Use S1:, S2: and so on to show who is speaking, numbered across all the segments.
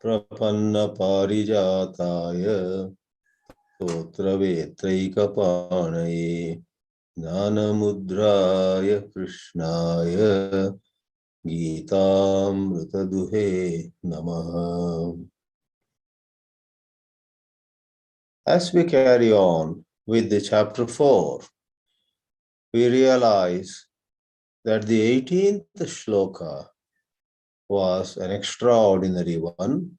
S1: प्रपन्नपारिजाताय स्तोत्रवेत्रैकपाणये ज्ञानमुद्राय कृष्णाय गीतामृतदुहे नमः. As we carry on with the chapter 4, we realize that the 18th shloka was an extraordinary one,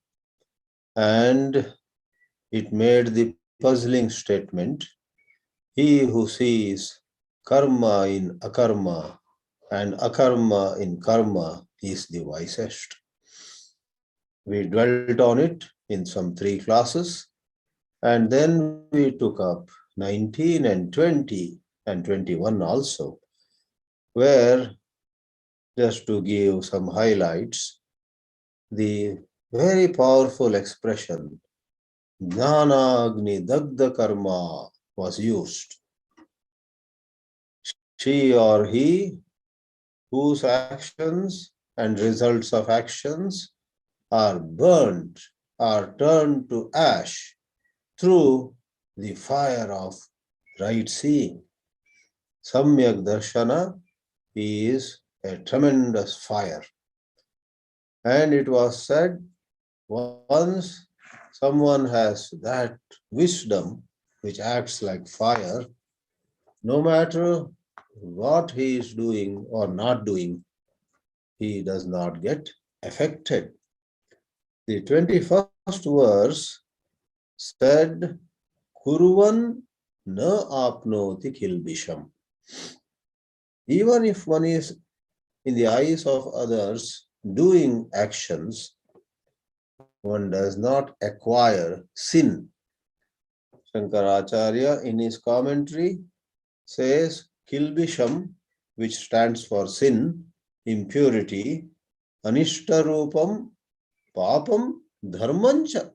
S1: and it made the puzzling statement, he who sees karma in akarma and akarma in karma is the wisest. We dwelt on it in some 3 classes, and then we took up 19 and 20 and 21 also, where, just to give some highlights, the very powerful expression Jnanagni Dagda Karma was used. She or he whose actions and results of actions are burnt, are turned to ash through the fire of right seeing. Samyak Darshana is a tremendous fire. And it was said, once someone has that wisdom which acts like fire, no matter what he is doing or not doing, he does not get affected. The 21st verse said, Kuruvan na apnoti kilbisham. Even if one is in the eyes of others doing actions, one does not acquire sin. Shankaracharya in his commentary says kilbisham, which stands for sin, impurity, anishtarupam, papam, dharmancha.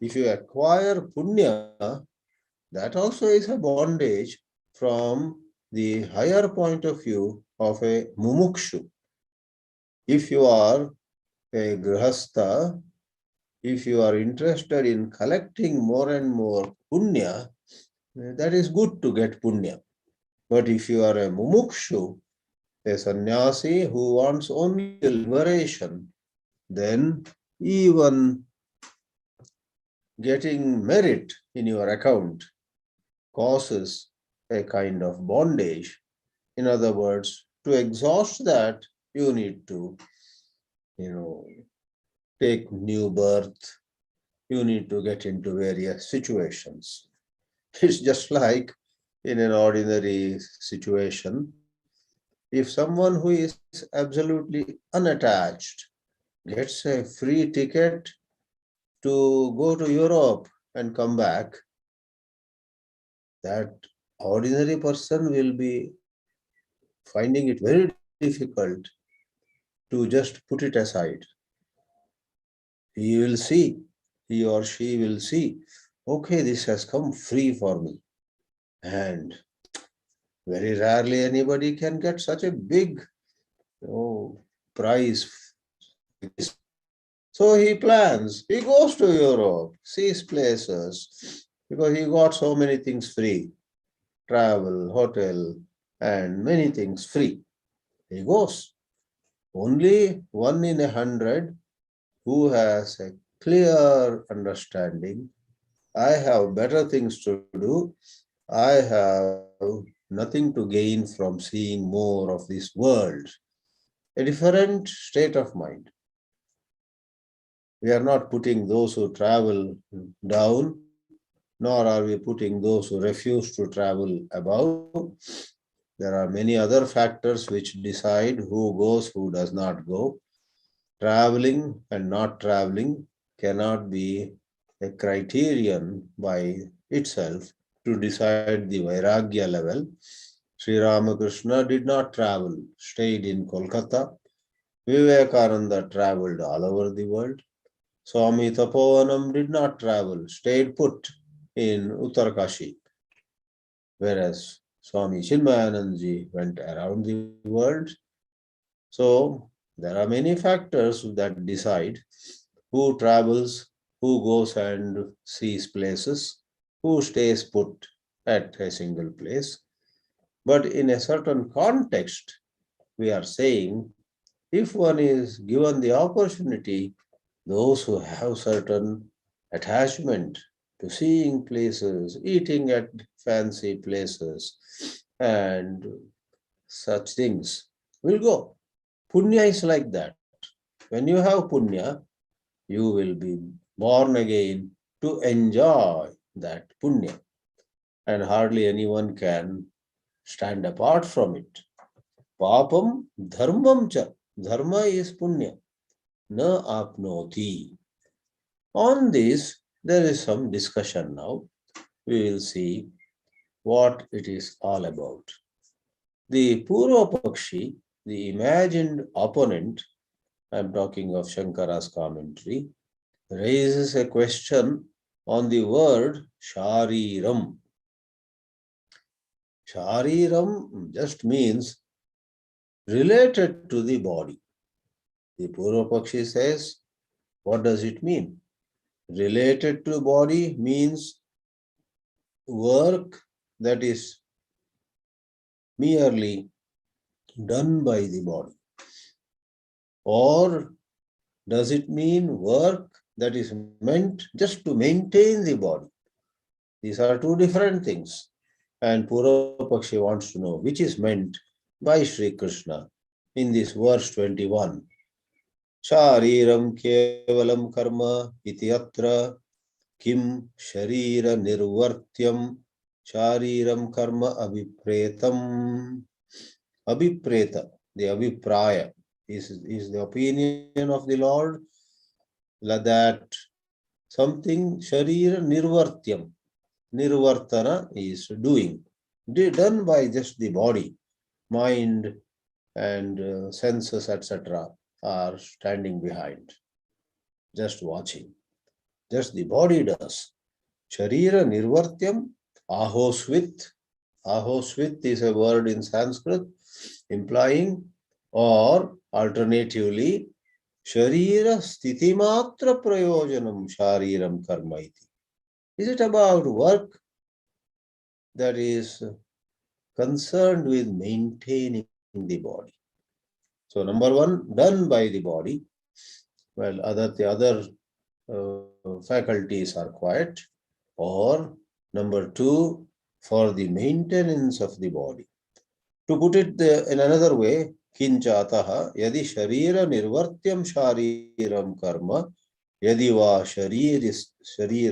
S1: If you acquire punya, that also is a bondage from the higher point of view of a mumukshu. If you are a grihastha, if you are interested in collecting more and more punya, that is good to get punya. But if you are a mumukshu, a sannyasi who wants only liberation, then even getting merit in your account causes a kind of bondage. In other words, to exhaust that, you need to, take new birth. You need to get into various situations. It's just like in an ordinary situation. If someone who is absolutely unattached gets a free ticket to go to Europe and come back, that ordinary person will be finding it very difficult to just put it aside. He will see, he or she will see, okay, this has come free for me. And very rarely anybody can get such a big prize. So he plans, he goes to Europe, sees places, because he got so many things free. Travel, hotel, and many things free. He goes. Only 1 in 100 who has a clear understanding, I have better things to do, I have nothing to gain from seeing more of this world. A different state of mind. We are not putting those who travel down, nor are we putting those who refuse to travel above. There are many other factors which decide who goes, who does not go. Traveling and not traveling cannot be a criterion by itself to decide the Vairagya level. Sri Ramakrishna did not travel, stayed in Kolkata. Vivekananda traveled all over the world. Swami Tapovanam did not travel, stayed put in Uttarkashi. Whereas Swami Chinmayanandaji went around the world. So There are many factors that decide who travels, who goes and sees places, who stays put at a single place. But in a certain context, we are saying if one is given the opportunity, those who have certain attachment to seeing places, eating at fancy places, and such things will go. Punya is like that. When you have punya, you will be born again to enjoy that punya, and hardly anyone can stand apart from it. Papam dharmam cha. Dharma is punya. Na apnoti. On this, there is some discussion now. We will see what it is all about. The Purva Pakshi, the imagined opponent, I am talking of Shankara's commentary, raises a question on the word Shariram. Shariram just means related to the body. The Purva Pakshi says, what does it mean? Related to body means work that is merely done by the body. Or does it mean work that is meant just to maintain the body? These are two different things. And Purva Pakshi wants to know which is meant by Sri Krishna in this verse 21. Shariram kevalam karma iti atra kim sharira nirvartyam shariram karma abhipretam. Abhipreta, the abhipraya, is the opinion of the Lord that something sharira nirvartyam. Nirvartana is doing, done by just the body, mind and senses, etc. are standing behind, just watching. Just the body does. Sharira nirvartyam ahosvit. Ahosvit is a word in Sanskrit implying, or alternatively, sharira sthiti-matra prayojanam shariram karma iti. Is it about work that is concerned with maintaining the body? So number one, done by the body, while the other faculties are quiet. Or number two, for the maintenance of the body. To put it in another way, kincha ataha yadi sharira nirvartyam shariram karma yadi va sharira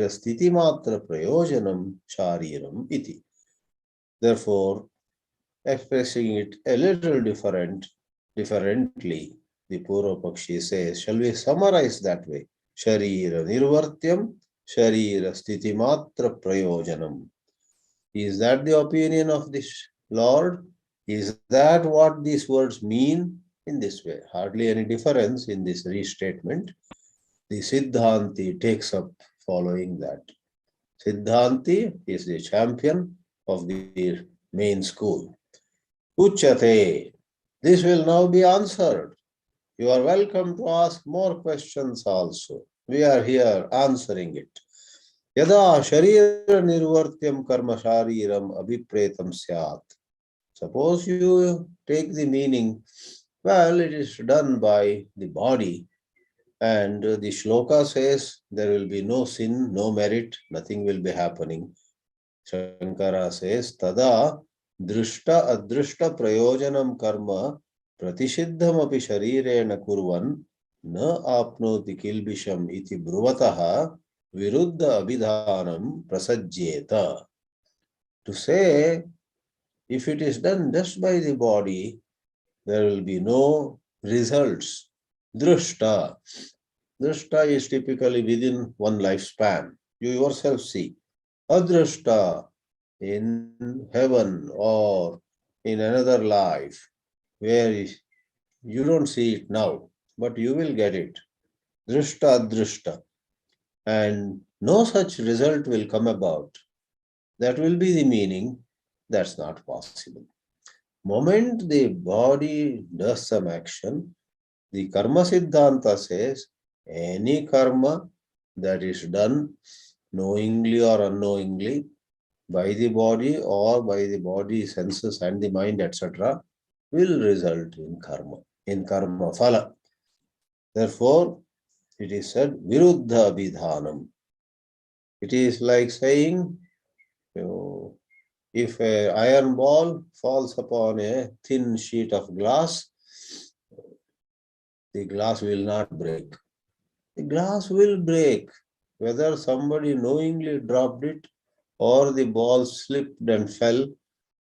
S1: sthiti matra prayojanam shariram iti. Therefore, expressing it a little differently, the Purva Pakshi says, shall we summarize that way? Sharira nirvartyam, sharira sthiti matra prayojanam. Is that the opinion of this Lord? Is that what these words mean? In this way, hardly any difference in this restatement. The Siddhanti takes up following that. Siddhanti is the champion of the main school. Uchate. This will now be answered. You are welcome to ask more questions also. We are here answering it. Yada sharira nirvartyam karma shariram abhipretam syat. Suppose you take the meaning, well, it is done by the body, and the shloka says there will be no sin, no merit, nothing will be happening. Shankara says, tada drishta adrishta prayojanam karma pratishiddham api sharirena kurvan na apnoti kilbisham iti bruvataha viruddha abhidhanam prasajyeta. To say, if it is done just by the body, there will be no results. Drishta. Drishta is typically within one lifespan. You yourself see. Adrishta, in heaven or in another life, where you don't see it now, but you will get it. Drishta adrishta. And no such result will come about. That will be the meaning. That's not possible. Moment the body does some action, The Karma Siddhanta says any karma that is done knowingly or unknowingly by the body or by the body, senses and the mind, etc., will result in karma phala. Therefore, it is said viruddha abhidhanam. It is like saying, if an iron ball falls upon a thin sheet of glass, the glass will not break. The glass will break, whether somebody knowingly dropped it or the ball slipped and fell.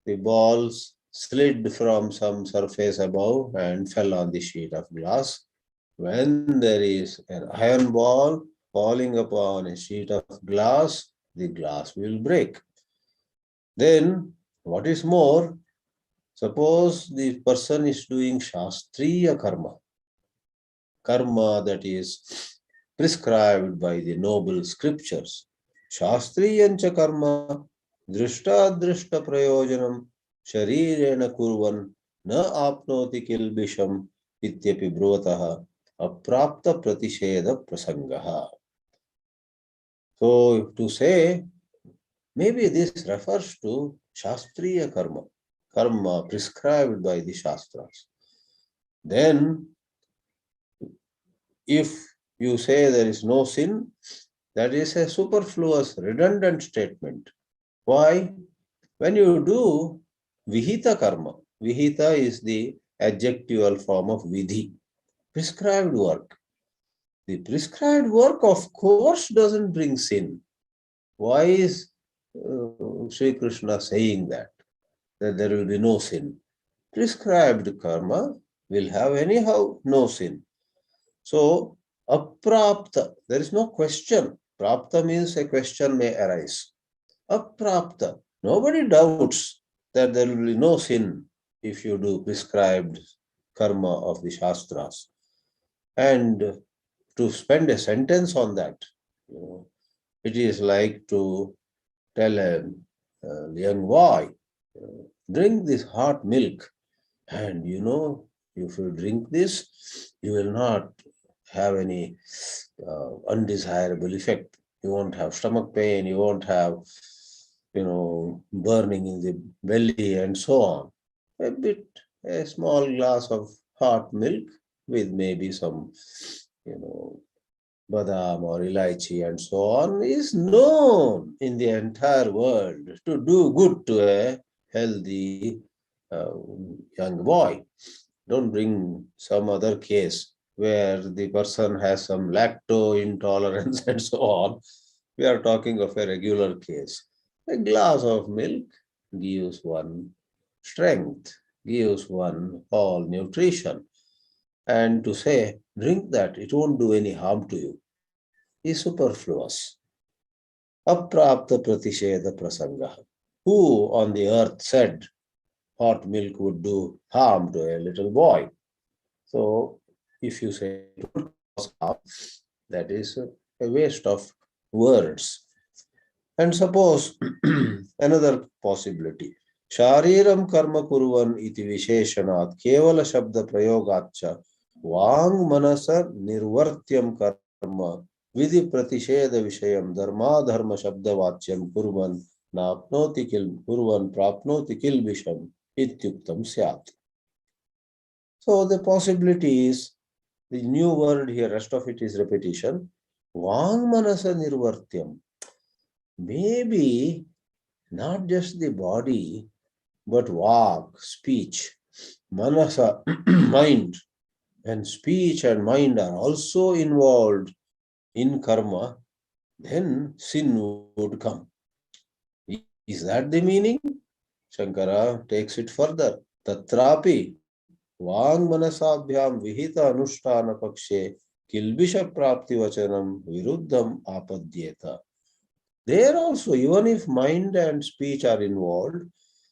S1: The balls slid from some surface above and fell on the sheet of glass. When there is an iron ball falling upon a sheet of glass, the glass will break. Then, what is more, suppose the person is doing Shastriya karma that is prescribed by the noble scriptures. Shastriyancha karma drishta drishta prayojanam sharirena kurvan na apnoti kilbisham ityapi bruvataha aprapta pratisheda prasangaha. So to say, maybe this refers to Shastriya karma prescribed by the Shastras. Then, if you say there is no sin, that is a superfluous, redundant statement. Why? When you do vihita karma, vihita is the adjectival form of vidhi, prescribed work. The prescribed work, of course, doesn't bring sin. Why is Sri Krishna saying that there will be no sin? Prescribed karma will have anyhow no sin. So, aprapta, there is no question. Prapta means a question may arise. Aprapta, nobody doubts that there will be no sin if you do prescribed karma of the Shastras. And to spend a sentence on that, it is like to tell a young boy, drink this hot milk, and if you drink this, you will not have any undesirable effect. You won't have stomach pain, you won't have, burning in the belly and so on. A small glass of hot milk with maybe some, badam or ilaichi and so on is known in the entire world to do good to a healthy young boy. Don't bring some other case where the person has some lactose intolerance and so on. We are talking of a regular case. A glass of milk gives one strength, gives one all nutrition. And to say, drink that, it won't do any harm to you, is superfluous. Aprapta pratisheda prasanga. Who on the earth said hot milk would do harm to a little boy? So, if you say that is a waste of words. And suppose another possibility. Shariram karma kurvan iti visheshanat kevala shabda prayogacha vang manasa nirvartyam karma vidhi pratisheda vishayam dharma dharma shabda vachyam kurvan napnoti kil kurvan prapnoti kil visham ityuktam syat. So the possibility is, the new word here, rest of it is repetition. Vang manasa nirvartyam. Maybe not just the body, but vak, speech, manasa, mind, and speech and mind are also involved in karma, then sin would come. Is that the meaning? Shankara takes it further. Tatrapi Vang manasabhyam vihita anushtana pakshe kilbisha prapti vachanam viruddham apadyeta. There also, even if mind and speech are involved,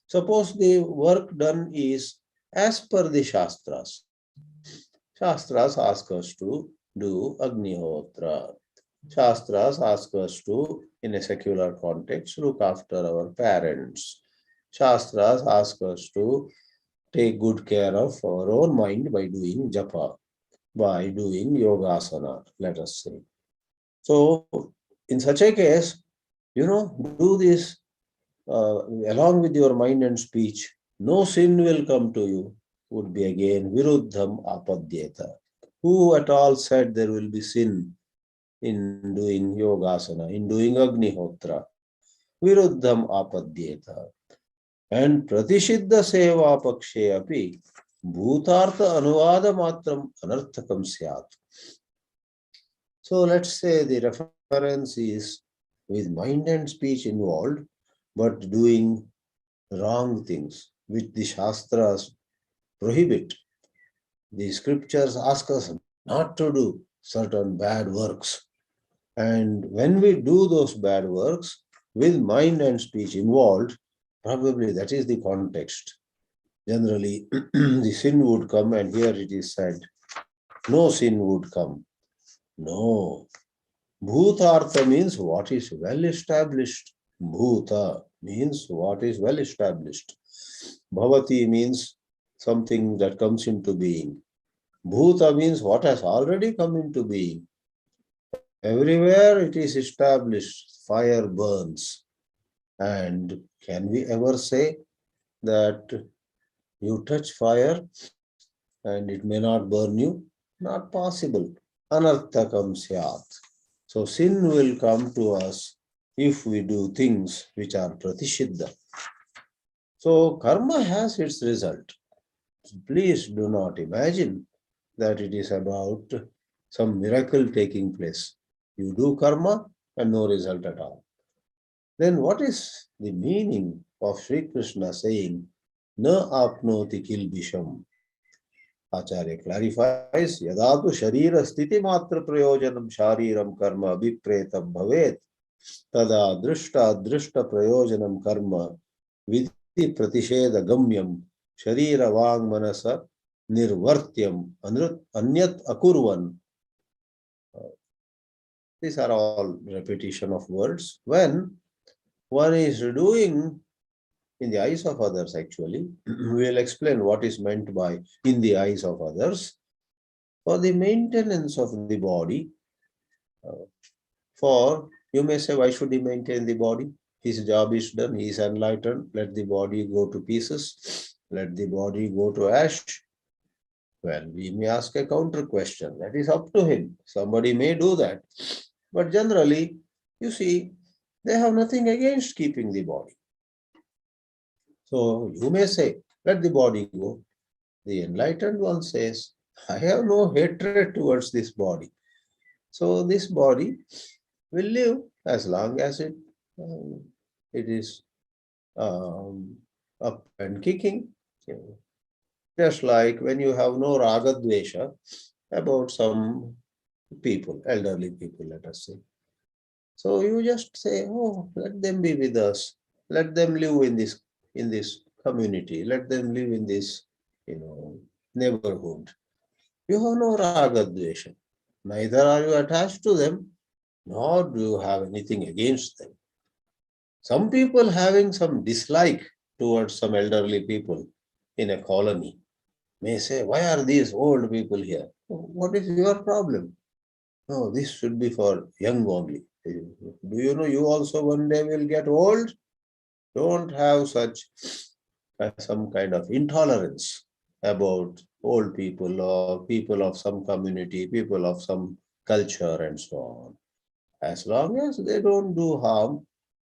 S1: suppose the work done is as per the Shastras. Shastras ask us to do Agnihotra. Shastras ask us to, in a secular context, look after our parents. Shastras ask us to take good care of our own mind by doing japa. by doing yogasana, let us say. So in such a case, do this along with your mind and speech. No sin will come to you, would be again viruddham apadyeta. Who at all said there will be sin in doing yogasana, in doing agnihotra? Viruddham apadyeta. And pratisiddha seva pakshe api bhutartha anuvada matram anarthakam syat. So let's say the reference is with mind and speech involved, but doing wrong things which the Shastras prohibit. The scriptures ask us not to do certain bad works. And when we do those bad works with mind and speech involved, probably that is the context. Generally, the sin would come, and here it is said, no sin would come. No. Bhutartha means what is well established. Bhuta means what is well established. Bhavati means something that comes into being. Bhuta means what has already come into being. Everywhere it is established, fire burns. And can we ever say that you touch fire and it may not burn you? Not possible. Anarthakam syat. So sin will come to us if we do things which are pratisiddha. So karma has its result. Please do not imagine that it is about some miracle taking place. You do karma and no result at all. Then what is the meaning of Sri Krishna saying, Na apnoti kilbisham? Acharya clarifies, Yadatu sharira sthiti matra prayojanam shariram karma vipretam bhavet, tada drishta drishta prayojanam karma vidhi pratisheda gamyam sharira vang manasa nirvartyam anyat akurvan. These are all repetition of words. When one is doing in the eyes of others, actually, we will explain what is meant by in the eyes of others, for the maintenance of the body. For you may say, why should he maintain the body? His job is done, he is enlightened, let the body go to pieces, let the body go to ash. Well, we may ask a counter question. That is up to him. Somebody may do that. But generally, you see, they have nothing against keeping the body. So you may say, let the body go. The enlightened one says, I have no hatred towards this body. So this body will live as long as it is up and kicking. Just like when you have no ragadvesha about some people, elderly people, let us say. So you just say, oh, let them be with us. Let them live in this community. Let them live in this, neighborhood. You have no ragadvesha. Neither are you attached to them, nor do you have anything against them. Some people having some dislike towards some elderly people in a colony may say, why are these old people here? What is your problem? No, this should be for young only. Do you know you also one day will get old? Don't have such some kind of intolerance about old people or people of some community, people of some culture and so on. As long as they don't do harm,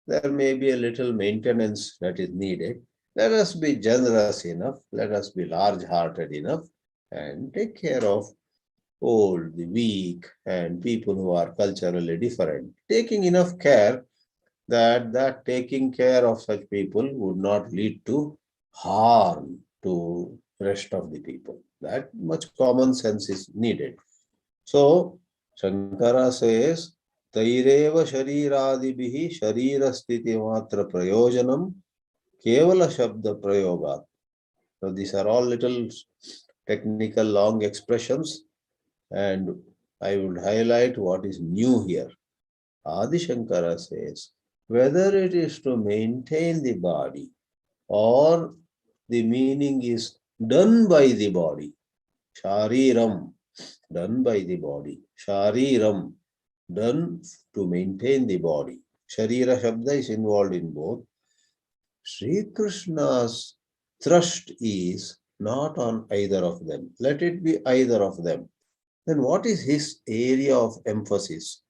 S1: there may be a little maintenance that is needed. Let us be generous enough, let us be large-hearted enough and take care of old, the weak, and people who are culturally different, taking enough care that taking care of such people would not lead to harm to rest of the people. That much common sense is needed. So, Shankara says, Taireva shariradibihi sharira sthiti matra prayojanam kevala shabda prayogat. So these are all little technical long expressions, and I would highlight what is new here. Adi Shankara says, whether it is to maintain the body or the meaning is done by the body, shariram. done by the body. Shariram, done to maintain the body. Sharira Shabda is involved in both. Sri Krishna's thrust is not on either of them. Let it be either of them. Then what is his area of emphasis?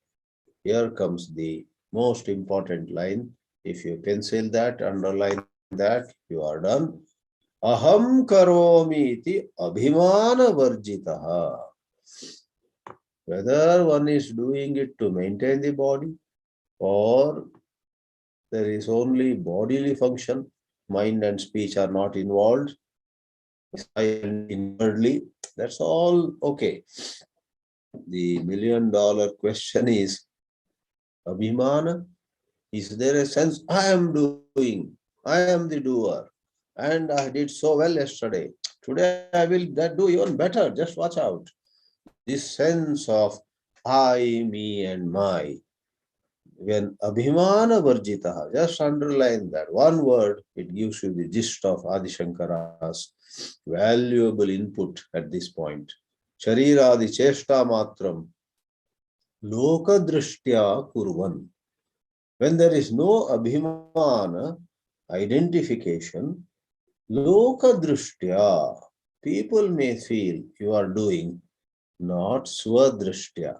S1: Here comes the most important line. If you pencil that, underline that, you are done. Aham karomi iti abhimana varjitaha. Whether one is doing it to maintain the body or there is only bodily function, mind and speech are not involved, inwardly, that's all okay. The $1,000,000 question is, abhimana, is there a sense, I am doing, I am the doer, and I did so well yesterday. Today I will do even better, just watch out. This sense of I, me and my, when abhimana varjitaha, just underline that one word, it gives you the gist of Adi Shankara's valuable input at this point. Shariradi cheshta matram loka drishtya kurvan. When there is no abhimana, identification, loka drishtya, people may feel you are doing, not swadrishtya.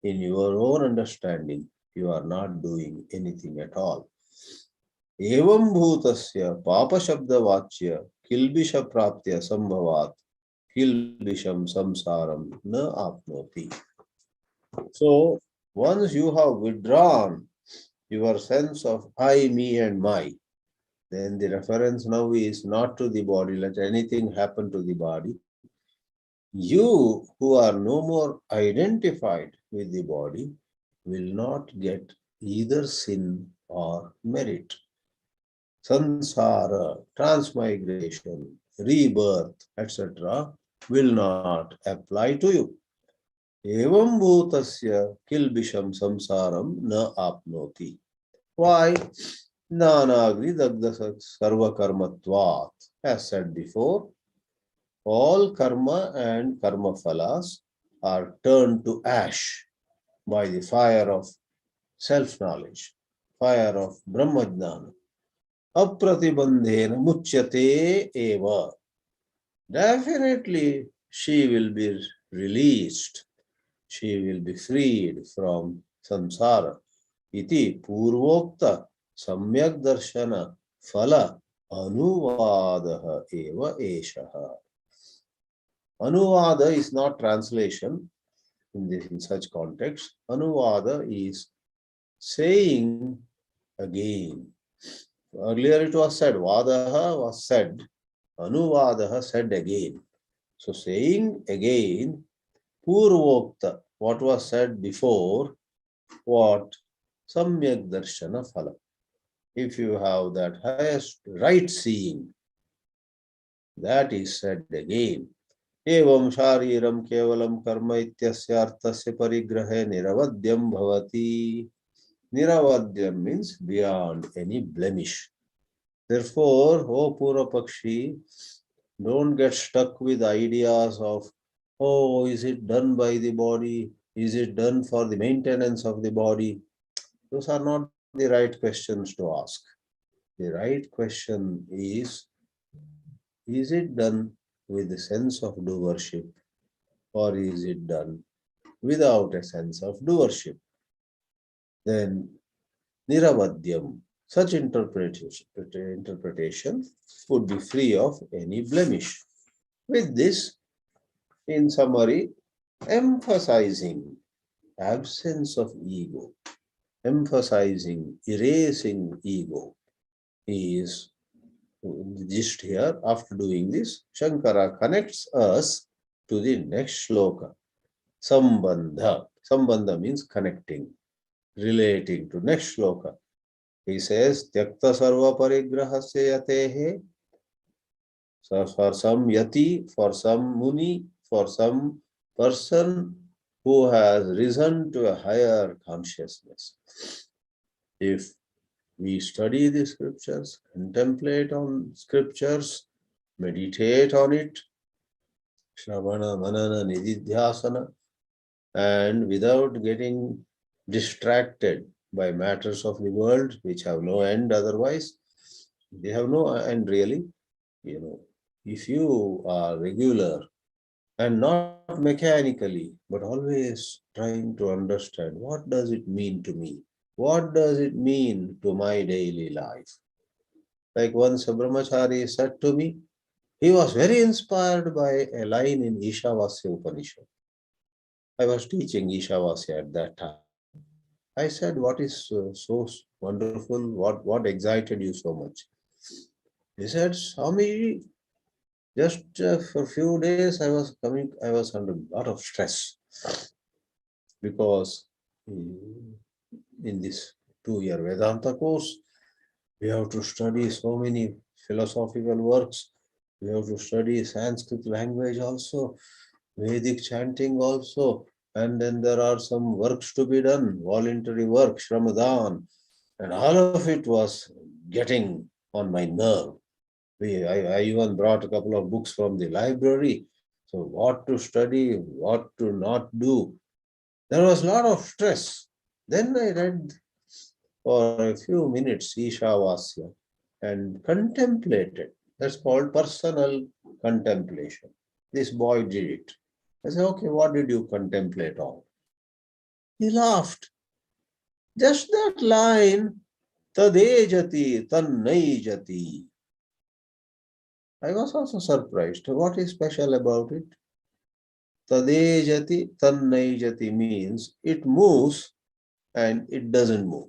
S1: In your own understanding, you are not doing anything at all. Evam bhutasya papa shabda vachya kilbisha praptya sambhavat kilbisham samsaram na apnoti. So, once you have withdrawn your sense of I, me and my, then the reference now is not to the body, let anything happen to the body. You who are no more identified with the body will not get either sin or merit. Sansara, transmigration, rebirth, etc. will not apply to you. Evam bhutasya kilbisham samsaram na apnoti. Why? Nanagri dagda sarva karmatvat. As said before, all karma and karma phalas are turned to ash by the fire of self-knowledge, fire of Brahmajnana. Apratibandhena muchyate eva. Definitely she will be released. She will be freed from samsara. Iti purvokta samyak darshana phala anuvadaha eva eshaha. Anuvada is not translation in such context. Anuvada is saying again. Earlier it was said, Vadaha was said, Anuvadaha said again. So saying again, Purvokta, what was said before, what? Samyak Darshana Phala. If you have that highest right seeing, that is said again. Evam shariram kevalam karma ityasya arthasya parigrahe niravadyam bhavati. Niravadyam means beyond any blemish. Therefore, O Pura Pakshi, don't get stuck with ideas of, oh, is it done by the body? Is it done for the maintenance of the body? Those are not the right questions to ask. The right question is it done with a sense of doership, or is it done without a sense of doership? Then Niravadyam, such interpretation would be free of any blemish. With this, in summary, emphasizing absence of ego, emphasizing erasing ego is just here. After doing this, Shankara connects us to the next shloka. Sambandha. Sambandha means connecting, relating to next shloka. He says, Tyakta sarva parigrahasya yatehe. So for some yati, for some muni, for some person who has risen to a higher consciousness. If we study the scriptures, contemplate on scriptures, meditate on it, Shravana, Manana, Nididhyasana, and without getting distracted by matters of the world which have no end otherwise. They have no end really. If you are regular and not mechanically, but always trying to understand what does it mean to me? What does it mean to my daily life? Like once a brahmachari said to me, he was very inspired by a line in Ishavasya Upanishad. I was teaching Ishavasya at that time. I said, what is so wonderful? What excited you so much? He said, Swami, just for a few days I was under a lot of stress because in this 2-year Vedanta course, we have to study so many philosophical works. We have to study Sanskrit language also, Vedic chanting also, and then there are some works to be done, voluntary work, Shramadhan, and all of it was getting on my nerve. I even brought a couple of books from the library. So what to study, what to not do. There was a lot of stress. Then I read for a few minutes Ishavasya and contemplated. That's called personal contemplation. This boy did it. I said, okay, what did you contemplate on? He laughed. Just that line, tadejati, tannai. I was also surprised. What is special about it? Tadejati, tannai means it moves and it doesn't move.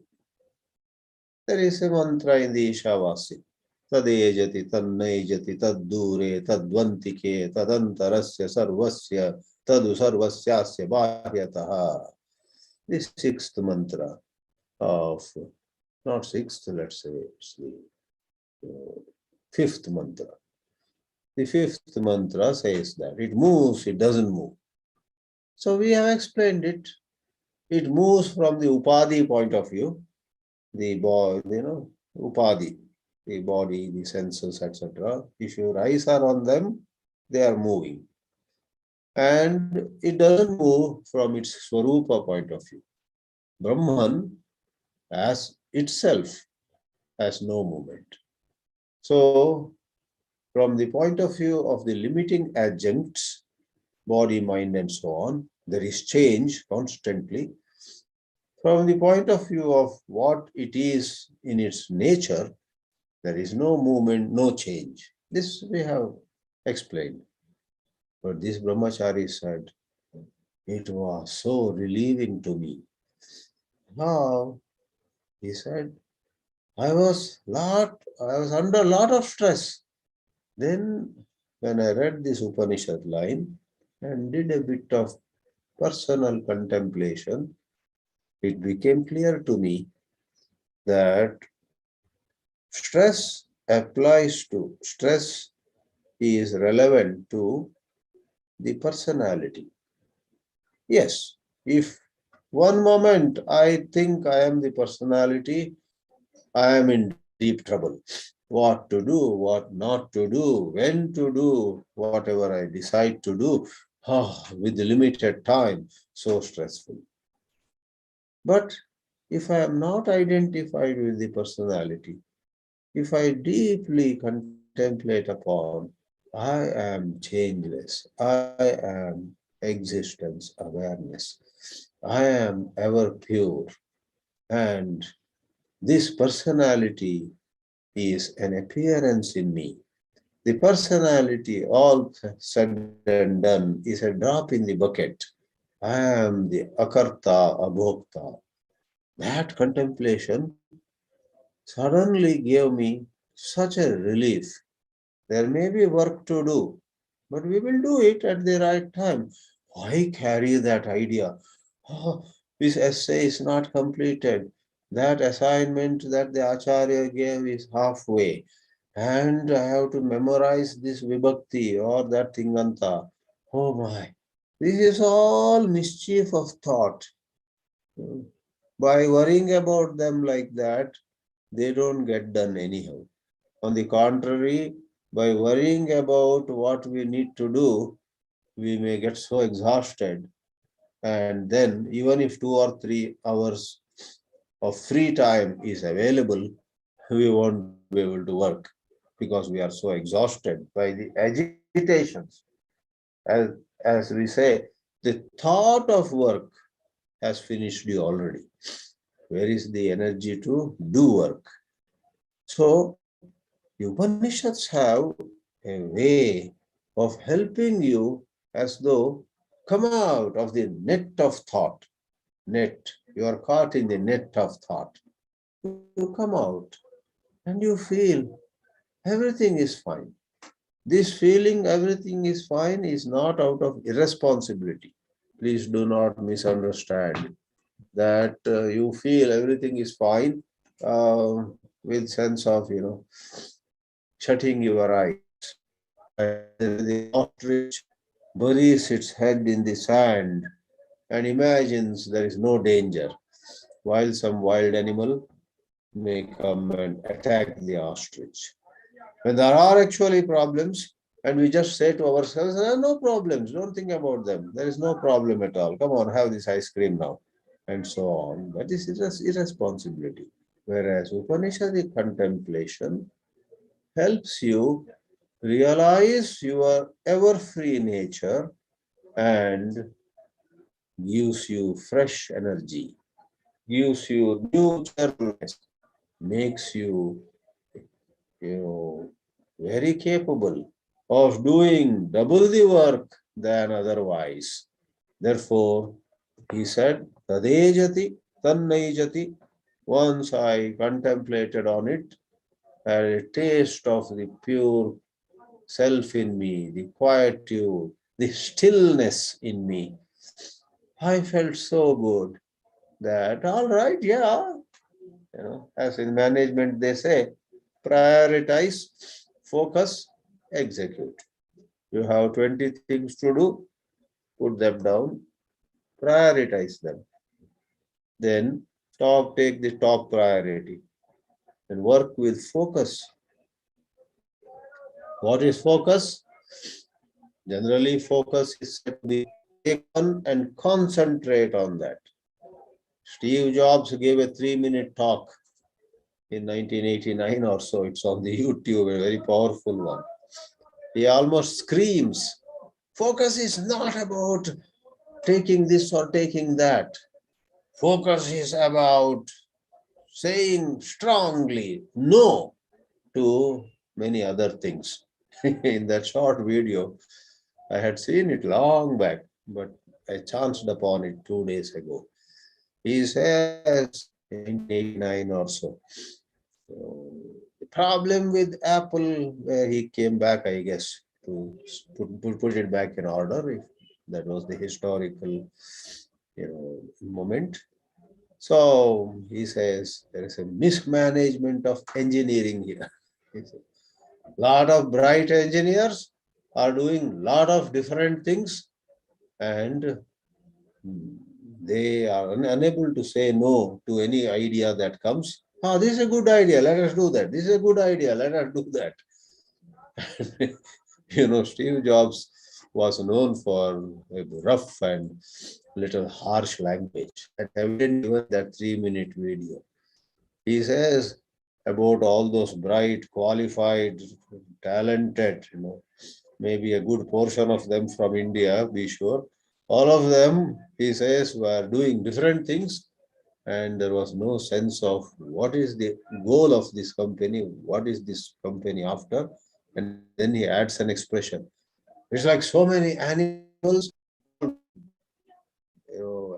S1: There is a mantra in the Ishavasya. Tadejati, tannai taddure, tadvantike, tadantarasya sarvasya, tadu sarvasyasya bharyataha. This sixth mantra of, not sixth, let's say, it's the fifth mantra. The fifth mantra says that it moves, it doesn't move. So we have explained it. It moves from the Upadhi point of view, the body, Upadhi, the body, the senses, etc. If your eyes are on them, they are moving. And it doesn't move from its Swarupa point of view. Brahman as itself has no movement. So, from the point of view of the limiting adjuncts, body, mind, and so on, there is change constantly. From the point of view of what it is in its nature, there is no movement, no change. This we have explained. But this brahmachari said, it was so relieving to me. Now, he said, I was under a lot of stress. Then, when I read this Upanishad line and did a bit of personal contemplation, it became clear to me that stress is relevant to the personality. Yes, if one moment I think I am the personality, I am in deep trouble. What to do, what not to do, when to do, whatever I decide to do, with the limited time, so stressful. But if I am not identified with the personality, if I deeply contemplate upon, I am changeless, I am existence awareness, I am ever pure, and this personality is an appearance in me. The personality, all said and done, is a drop in the bucket. I am the akarta, abhokta. That contemplation suddenly gave me such a relief. There may be work to do, but we will do it at the right time. Why carry that idea? Oh, this essay is not completed. That assignment that the Acharya gave is halfway. And I have to memorize this vibhakti or that tinganta. Oh my. This is all mischief of thought. By worrying about them like that, they don't get done anyhow. On the contrary, by worrying about what we need to do, we may get so exhausted, and then even if 2 or 3 hours of free time is available, we won't be able to work because we are so exhausted by the agitations. As, as we say, the thought of work has finished you already. Where is the energy to do work? So, Upanishads have a way of helping you as though come out of the net of thought. Net, you are caught in the net of thought. You come out and you feel everything is fine. This feeling everything is fine is not out of irresponsibility. Please do not misunderstand that you feel everything is fine with sense of, shutting your eyes. The ostrich buries its head in the sand and imagines there is no danger, while some wild animal may come and attack the ostrich. When there are actually problems, and we just say to ourselves, there are no problems, don't think about them. There is no problem at all. Come on, have this ice cream now, and so on. That is irresponsibility. Whereas Upanishadic contemplation helps you realize your ever-free nature and gives you fresh energy, gives you new cheerfulness, makes you, very capable of doing double the work than otherwise. Therefore, he said, Tadejati, Tannaijati. Once I contemplated on it, had a taste of the pure self in me, the quietude, the stillness in me. I felt so good that, all right, yeah, as in management they say, prioritize, focus, execute. You have 20 things to do, put them down, prioritize them. Then take the top priority and work with focus. What is focus? Generally, focus is to be taken and concentrate on that. Steve Jobs gave a 3-minute talk in 1989 or so. It's on the YouTube, a very powerful one. He almost screams, focus is not about taking this or taking that. Focus is about saying strongly no to many other things. In that short video, I had seen it long back, but I chanced upon it 2 days ago. He says in 1989 or so. The problem with Apple, where he came back, I guess, to put it back in order, if that was the historical, moment. So he says there is a mismanagement of engineering here. A lot of bright engineers are doing lot of different things, and they are unable to say no to any idea that comes. Oh, this is a good idea, let us do that. This is a good idea, let us do that. Steve Jobs was known for a rough and little harsh language, and evident even that 3-minute video. He says about all those bright, qualified, talented, maybe a good portion of them from India, be sure. All of them, he says, were doing different things, and there was no sense of what is the goal of this company, what is this company after, and then he adds an expression. It's like so many animals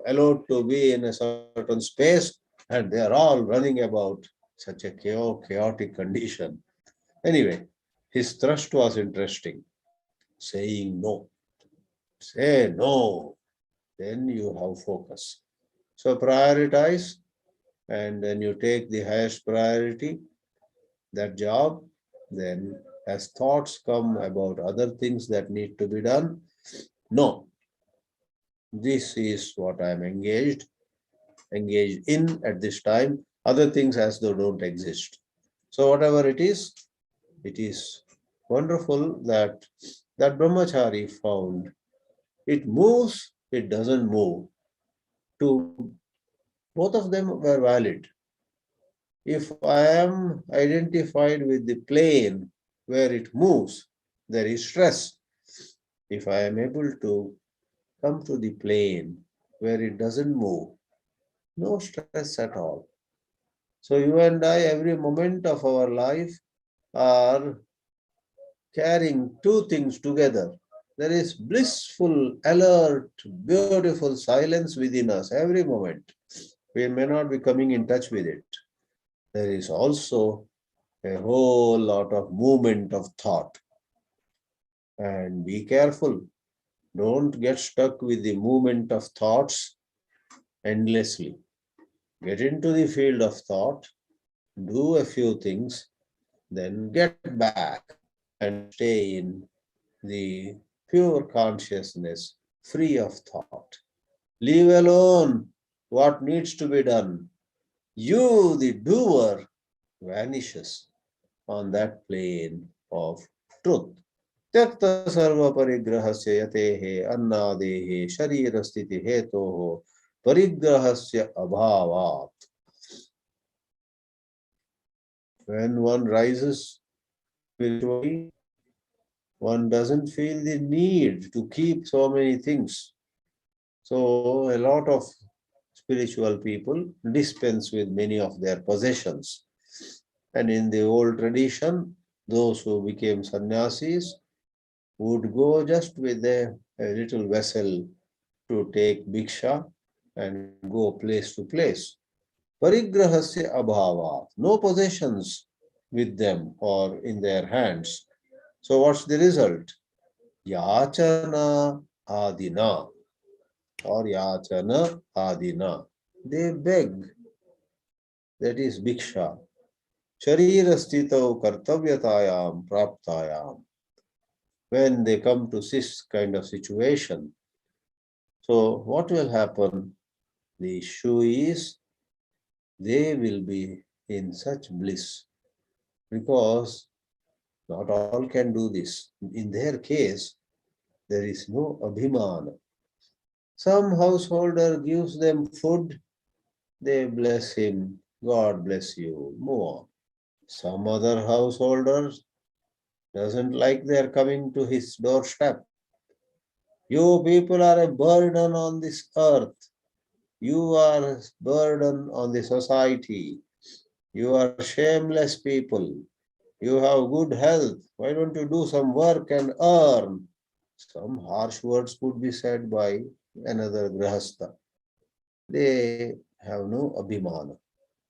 S1: allowed to be in a certain space, and they are all running about such a chaotic condition. Anyway, his thrust was interesting. Saying no. Say no. Then you have focus. So prioritize, and then you take the highest priority, that job. Then as thoughts come about other things that need to be done, no. This is what I am engaged in at this time. Other things as though don't exist. So whatever it is wonderful that brahmachari found It moves, it doesn't move. Both of them were valid. If I am identified with the plane where it moves, there is stress. If I am able to come to the plane where it doesn't move, no stress at all. So you and I, every moment of our life, are carrying two things together. There is blissful, alert, beautiful silence within us every moment. We may not be coming in touch with it. There is also a whole lot of movement of thought. And be careful. Don't get stuck with the movement of thoughts endlessly. Get into the field of thought, do a few things, then get back and stay in the pure consciousness, free of thought. Leave alone what needs to be done. You, the doer, vanishes on that plane of truth. त्यक्त सर्व परिग्रहस्य यतेः अन्नादेः शरीरस्थिति हेतोः परिग्रहस्य अभावात्. When one rises spiritually, one doesn't feel the need to keep so many things. So a lot of spiritual people dispense with many of their possessions. And in the old tradition, those who became sannyasis would go just with a little vessel to take bhiksha and go place to place. Parigrahasya abhava, no possessions with them or in their hands. So what's the result? Yachana adina or yachana adina. They beg. That is bhiksha. Sharira stito kartavyatayam praptayam. When they come to this kind of situation, so what will happen? The issue is they will be in such bliss because not all can do this. In their case, there is no abhimana. Some householder gives them food, they bless him, God bless you, move on. Some other householder doesn't like their coming to his doorstep. You people are a burden on this earth. You are a burden on the society. You are shameless people. You have good health. Why don't you do some work and earn? Some harsh words could be said by another grahastha. They have no abhimana.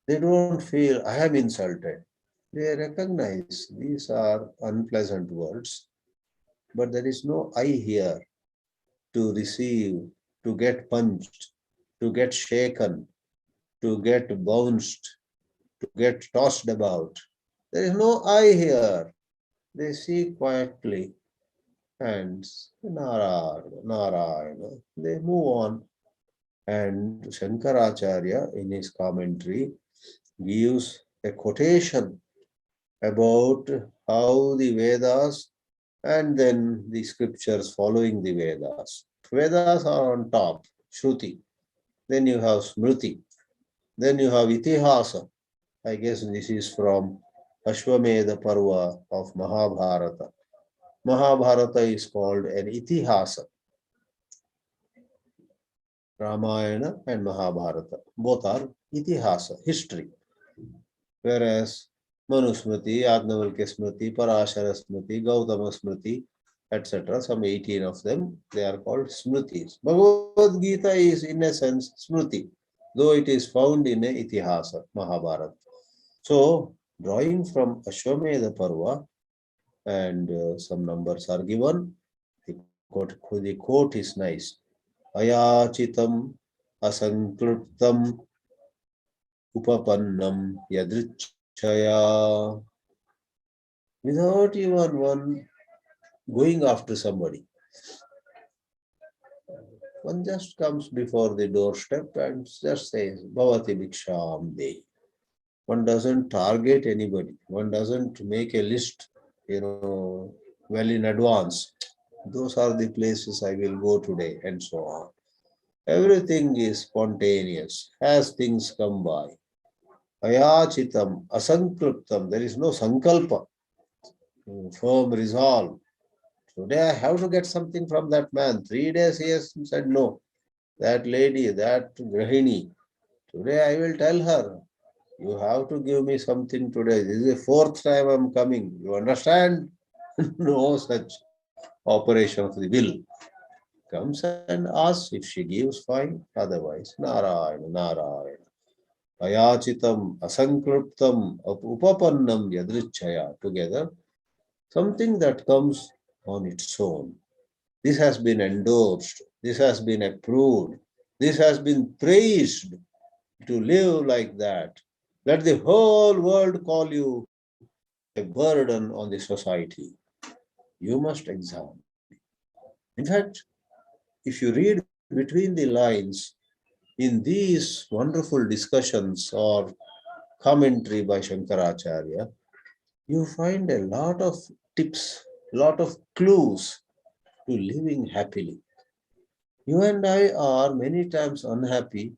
S1: They don't feel, I am insulted. They recognize these are unpleasant words, but there is no I here to receive, to get punched, to get shaken, to get bounced, to get tossed about. There is no I here. They see quietly and Narayana, Narayana. They move on. And Shankaracharya in his commentary gives a quotation about how the Vedas and then the scriptures following the Vedas. Vedas are on top, Shruti. Then you have Smriti. Then you have Itihasa. I guess this is from Ashwamedha Parva of Mahabharata. Mahabharata is called an Itihasa. Ramayana and Mahabharata. Both are Itihasa, history. Whereas Manusmriti, Yajnavalkya Smriti, Parashara Smriti, Gautama Smriti, etc. Some 18 of them, they are called Smritis. Bhagavad Geetā is in a sense Smriti, though it is found in a Itihasa, Mahabharata. So, drawing from Ashwamedha Parva, and some numbers are given, the quote is nice. Ayachitam asankliptam upapannam yadrichaya. Without even one going after somebody. One just comes before the doorstep and just says, Bhavati Bhiksham Dehi. One doesn't target anybody. One doesn't make a list, well in advance. Those are the places I will go today, and so on. Everything is spontaneous as things come by. Ayachitam, asankliptam, there is no sankalpa, firm resolve. Today I have to get something from that man. 3 days he has said no. That lady, that grahini, today I will tell her, you have to give me something today. This is the 4th time I am coming. You understand? No such operation of the will. Comes and asks, if she gives, fine. Otherwise, Narayana, Narayana. Ayachitam, asankriptam, upapannam yadrichaya. Together, something that comes on its own. This has been endorsed. This has been approved. This has been praised to live like that. Let the whole world call you a burden on the society. You must examine. In fact, if you read between the lines in these wonderful discussions or commentary by Shankaracharya, you find a lot of tips, lot of clues to living happily. You and I are many times unhappy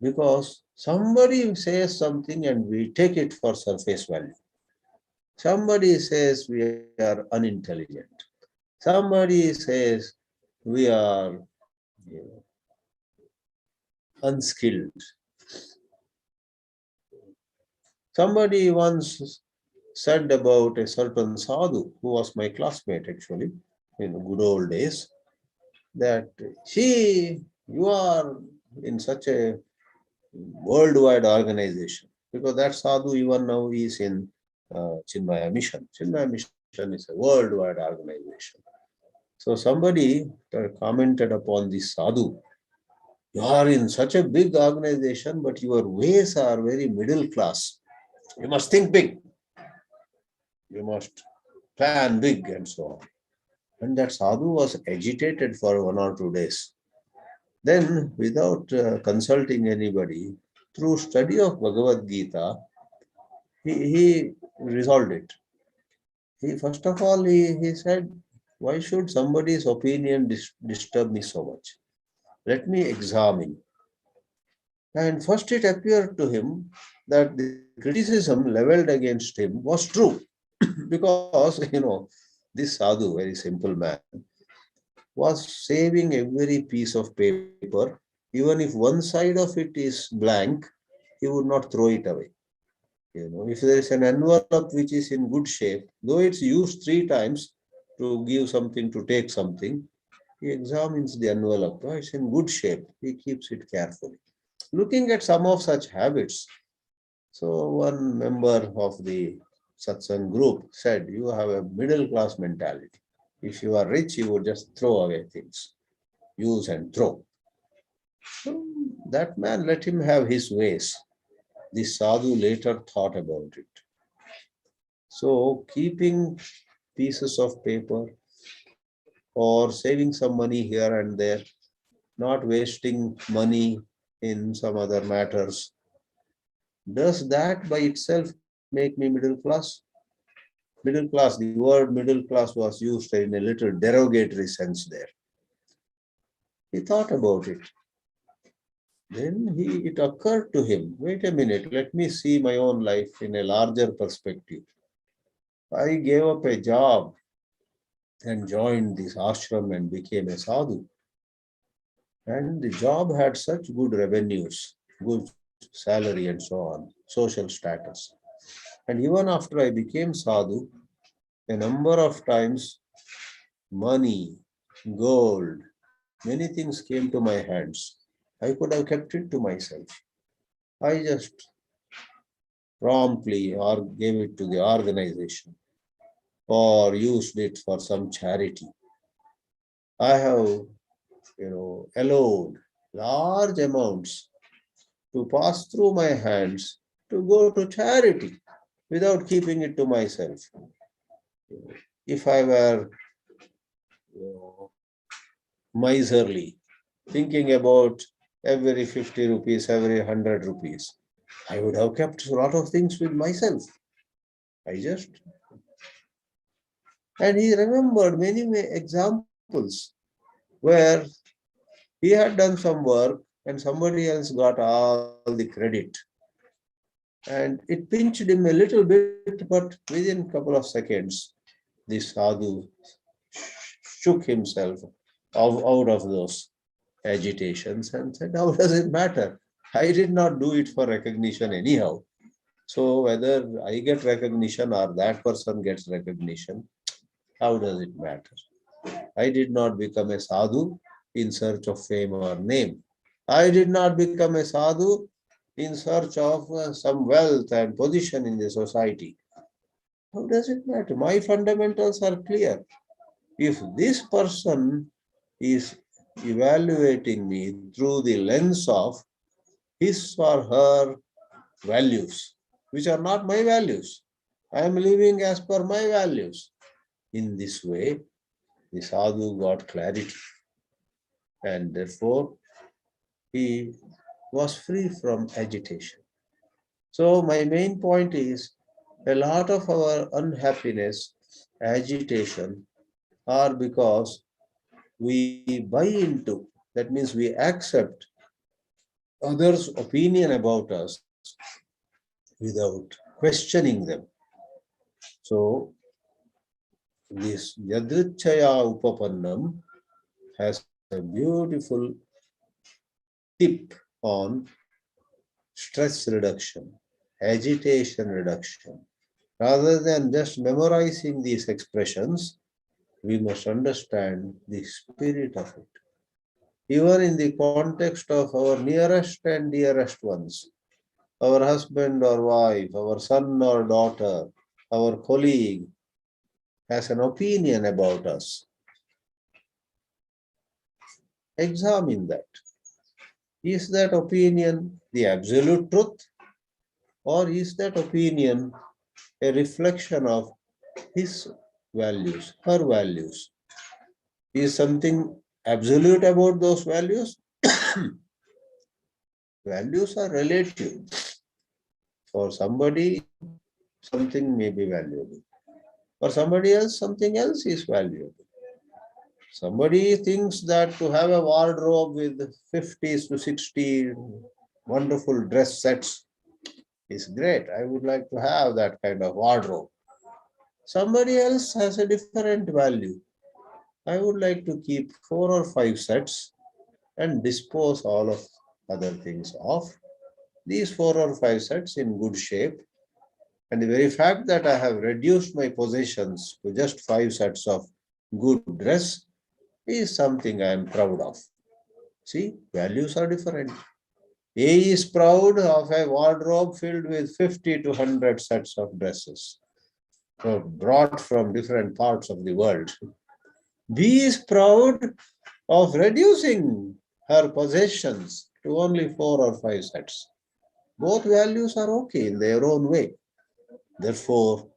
S1: because somebody says something and we take it for surface value. Somebody says we are unintelligent. Somebody says we are unskilled. Somebody once said about a certain sadhu who was my classmate actually in good old days, that you are in such a worldwide organization, because that sadhu even now is in Chinmaya Mission. Chinmaya Mission is a worldwide organization. So somebody commented upon this sadhu, you are in such a big organization, but your ways are very middle class. You must think big. You must plan big and so on. And that sadhu was agitated for 1 or 2 days. Then, without consulting anybody, through study of Bhagavad Geetā, he resolved it. First of all, he said, why should somebody's opinion disturb me so much? Let me examine. And first it appeared to him that the criticism leveled against him was true. Because, this sadhu, very simple man, was saving every piece of paper. Even if one side of it is blank, he would not throw it away. If there is an envelope which is in good shape, though it's used 3 times to give something, to take something, he examines the envelope. Oh, it's in good shape. He keeps it carefully. Looking at some of such habits, so one member of the satsang group said, you have a middle class mentality. If you are rich, you would just throw away things, use and throw. So that man, let him have his ways. The sadhu later thought about it. So keeping pieces of paper or saving some money here and there, not wasting money in some other matters, does that by itself make me middle class? Middle class, the word middle class was used in a little derogatory sense there. He thought about it. Then it occurred to him, wait a minute, let me see my own life in a larger perspective. I gave up a job and joined this ashram and became a sadhu. And the job had such good revenues, good salary and so on, social status. And even after I became sadhu, a number of times money, gold, many things came to my hands. I could have kept it to myself. I just promptly or gave it to the organization or used it for some charity. I have, allowed large amounts to pass through my hands to go to charity without keeping it to myself. If I were miserly, thinking about every 50 rupees, every 100 rupees, I would have kept a lot of things with myself. I just And he remembered many examples where he had done some work and somebody else got all the credit. And it pinched him a little bit, but within a couple of seconds, the sadhu shook himself out of those agitations and said, how does it matter? I did not do it for recognition anyhow. So whether I get recognition or that person gets recognition, how does it matter? I did not become a sadhu in search of fame or name. I did not become a sadhu in search of some wealth and position in the society. How does it matter? My fundamentals are clear. If this person is evaluating me through the lens of his or her values, which are not my values, I am living as per my values. In this way, the sadhu got clarity, and therefore he was free from agitation. So my main point is a lot of our unhappiness, agitation are because we buy into, that means we accept others' opinion about us without questioning them. So this Yadrichaya Upapannam has a beautiful tip on stress reduction, agitation reduction. Rather than just memorizing these expressions, we must understand the spirit of it. Even in the context of our nearest and dearest ones, our husband or wife, our son or daughter, our colleague has an opinion about us. Examine that. Is that opinion the absolute truth, or is that opinion a reflection of his values, her values? Is something absolute about those values? Values are relative. For somebody, something may be valuable. For somebody else, something else is valuable. Somebody thinks that to have a wardrobe with 50 to 60 wonderful dress sets is great. I would like to have that kind of wardrobe. Somebody else has a different value. I would like to keep 4 or 5 sets and dispose all of other things off. These 4 or 5 sets in good shape. And the very fact that I have reduced my possessions to just 5 sets of good dress is something I am proud of. See, values are different. A is proud of a wardrobe filled with 50 to 100 sets of dresses brought from different parts of the world. B is proud of reducing her possessions to only 4 or 5 sets. Both values are okay in their own way. Therefore,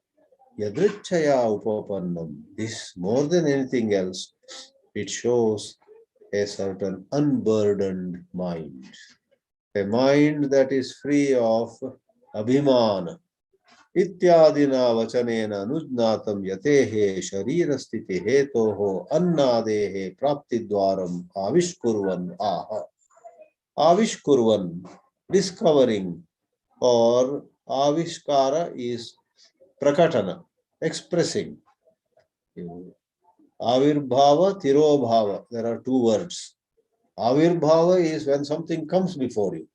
S1: Yadrichaya Upapannam, this more than anything else, it shows a certain unburdened mind. A mind that is free of abhimana. Ityadina vachanena nujnatam yatehe sharirastiti hetoho annadehe praptidwaram avishkurvan aha. Avishkurvan, discovering, or avishkara is prakatana, expressing. Avirbhava, tirobhava, there are 2 words. Avirbhava is when something comes before you.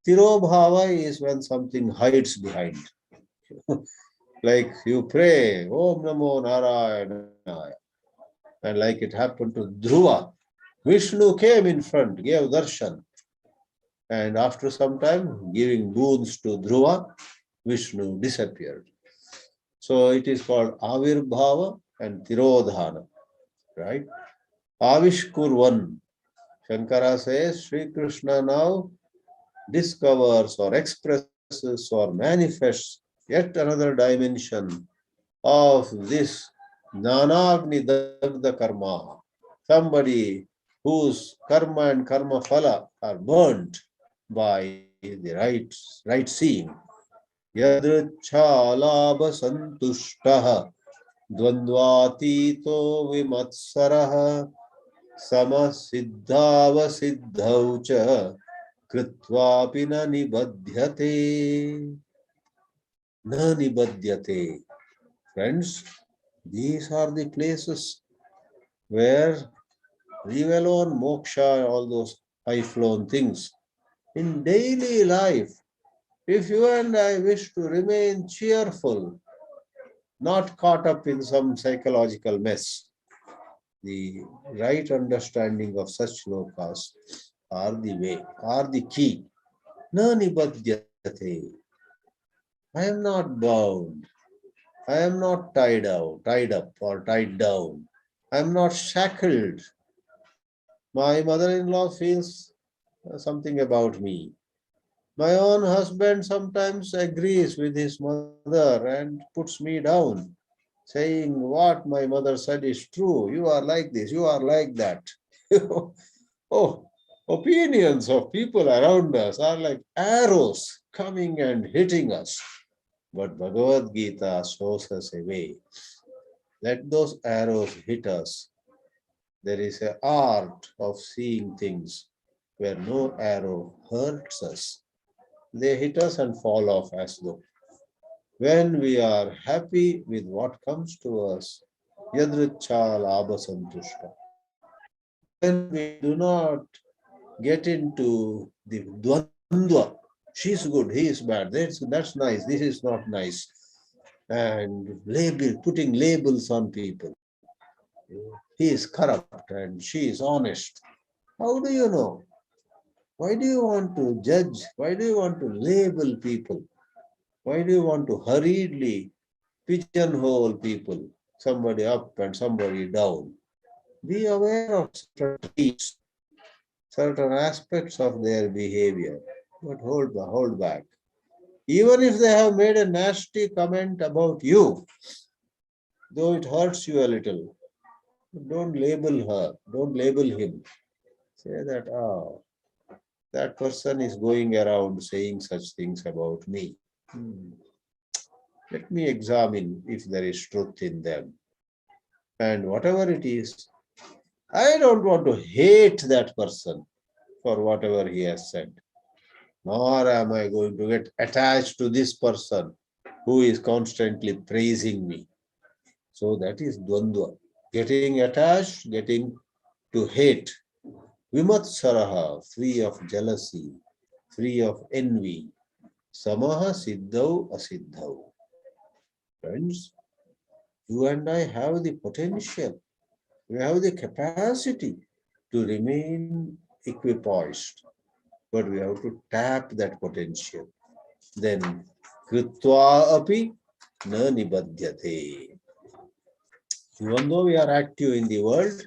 S1: Tirobhava is when something hides behind. Like you pray, Om Namo Narayanaya. And like it happened to Dhruva, Vishnu came in front, gave darshan. And after some time, giving boons to Dhruva, Vishnu disappeared. So it is called Avirbhava and Tirodhana, right? Avishkurvan. Shankara says Sri Krishna now discovers or expresses or manifests yet another dimension of this Nanagni Dagda Karma. Somebody whose karma and karma phala are burnt by the right seeing. Yadricha alabha santushtaha Dvandvatito vimatsaraha samasiddhavasiddhau cha kritvapi na nibadhyate. Na nibadhyate. Friends, these are the places where, leave alone moksha, all those high-flown things, in daily life, if you and I wish to remain cheerful, not caught up in some psychological mess, the right understanding of such lokas are the way, are the key. Na nibadhyate. I am not bound. I am not tied up or tied down. I am not shackled. My mother-in-law feels something about me. My own husband sometimes agrees with his mother and puts me down, saying what my mother said is true. You are like this, you are like that. Oh, opinions of people around us are like arrows coming and hitting us. But Bhagavad Gita shows us a way. Let those arrows hit us. There is an art of seeing things where no arrow hurts us. They hit us and fall off as though. When we are happy with what comes to us, yadricha labha santushta. When we do not get into the dvandva, she's good, he is bad, that's nice, this is not nice, and putting labels on people. He is corrupt and she is honest. How do you know? Why do you want to judge? Why do you want to label people? Why do you want to hurriedly pigeonhole people? Somebody up and somebody down. Be aware of certain traits, certain aspects of their behavior, but hold back. Even if they have made a nasty comment about you, though it hurts you a little, don't label her, don't label him. Say that, oh, that person is going around saying such things about me. Let me examine if there is truth in them. And whatever it is, I don't want to hate that person for whatever he has said. Nor am I going to get attached to this person who is constantly praising me. So that is dvandva. Getting attached, getting to hate. Vimatsaraha, free of jealousy, free of envy. Samaha siddhau asiddhau. Friends, you and I have the potential, we have the capacity to remain equipoised, but we have to tap that potential. Then, kritva api na nibadhyate. Even though we are active in the world,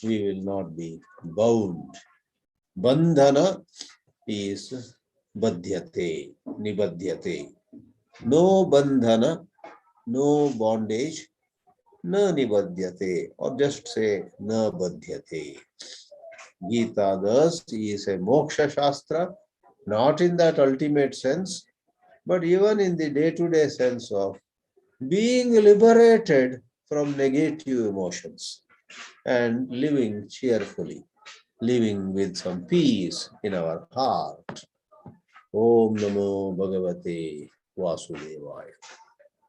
S1: we will not be bound. Bandhana is badhyate, nibadhyate. No bandhana, no bondage, na nibadhyate, or just say na badhyate. Gita thus is a moksha shastra, not in that ultimate sense, but even in the day-to-day sense of being liberated from negative emotions and living cheerfully, living with some peace in our heart. Om Namo Bhagavate Vasudevaya.